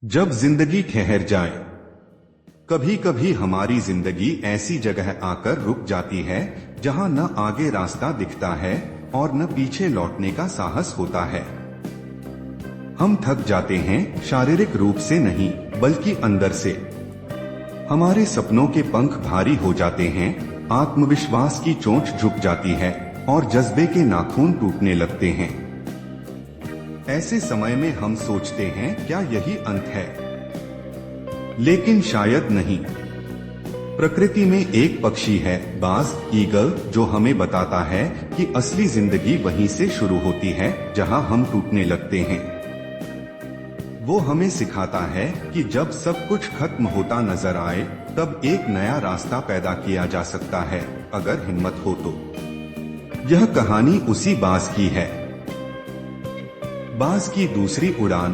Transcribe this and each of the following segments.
जब जिंदगी ठहर जाए। कभी कभी हमारी जिंदगी ऐसी जगह आकर रुक जाती है जहां न आगे रास्ता दिखता है और न पीछे लौटने का साहस होता है। हम थक जाते हैं, शारीरिक रूप से नहीं बल्कि अंदर से। हमारे सपनों के पंख भारी हो जाते हैं, आत्मविश्वास की चोंच झुक जाती है और जज्बे के नाखून टूटने लगते हैं। ऐसे समय में हम सोचते हैं, क्या यही अंत है? लेकिन शायद नहीं। प्रकृति में एक पक्षी है, बाज, ईगल, जो हमें बताता है कि असली जिंदगी वहीं से शुरू होती है जहां हम टूटने लगते हैं। वो हमें सिखाता है कि जब सब कुछ खत्म होता नजर आए तब एक नया रास्ता पैदा किया जा सकता है, अगर हिम्मत हो तो। यह कहानी उसी बाज की है। बाज की दूसरी उड़ान।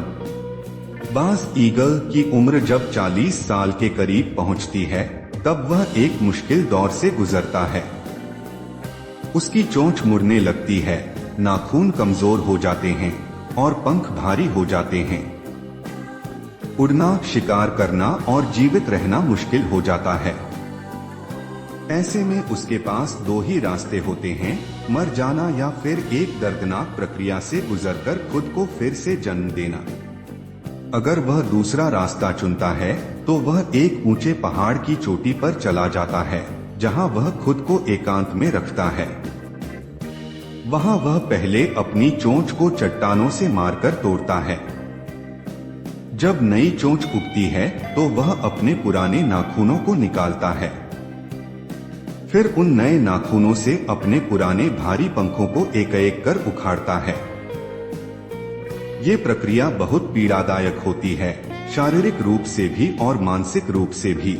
बाज ईगल की उम्र जब 40 साल के करीब पहुंचती है तब वह एक मुश्किल दौर से गुजरता है। उसकी चोंच मुड़ने लगती है, नाखून कमजोर हो जाते हैं और पंख भारी हो जाते हैं। उड़ना, शिकार करना और जीवित रहना मुश्किल हो जाता है। ऐसे में उसके पास दो ही रास्ते होते हैं, मर जाना या फिर एक दर्दनाक प्रक्रिया से गुजरकर खुद को फिर से जन्म देना। अगर वह दूसरा रास्ता चुनता है तो वह एक ऊंचे पहाड़ की चोटी पर चला जाता है जहां वह खुद को एकांत में रखता है। वहां वह पहले अपनी चोंच को चट्टानों से मारकर तोड़ता है। जब नई चोंच उगती है तो वह अपने पुराने नाखूनों को निकालता है। फिर उन नए नाखूनों से अपने पुराने भारी पंखों को एक एक कर उखाड़ता है। ये प्रक्रिया बहुत पीड़ादायक होती है, शारीरिक रूप से भी और मानसिक रूप से भी।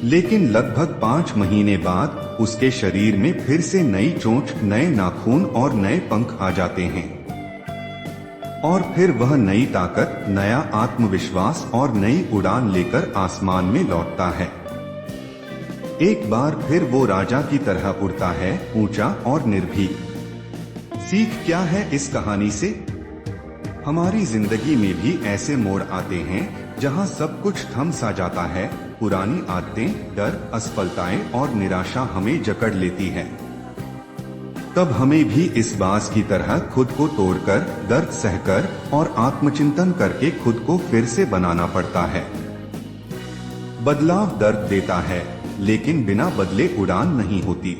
लेकिन लगभग 5 महीने बाद उसके शरीर में फिर से नई चोंच, नए नाखून और नए पंख आ जाते हैं। और फिर वह नई ताकत, नया आत्मविश्वास और नई उड़ान लेकर आसमान में लौटता है। एक बार फिर वो राजा की तरह उड़ता है, ऊंचा और निर्भीक। सीख क्या है इस कहानी से? हमारी जिंदगी में भी ऐसे मोड़ आते हैं जहां सब कुछ थम सा जाता है। पुरानी आदतें, डर, असफलताएं और निराशा हमें जकड़ लेती है। तब हमें भी इस बाज की तरह खुद को तोड़कर, दर्द सहकर और आत्मचिंतन करके खुद को फिर से बनाना पड़ता है। बदलाव दर्द देता है, लेकिन बिना बदले उड़ान नहीं होती।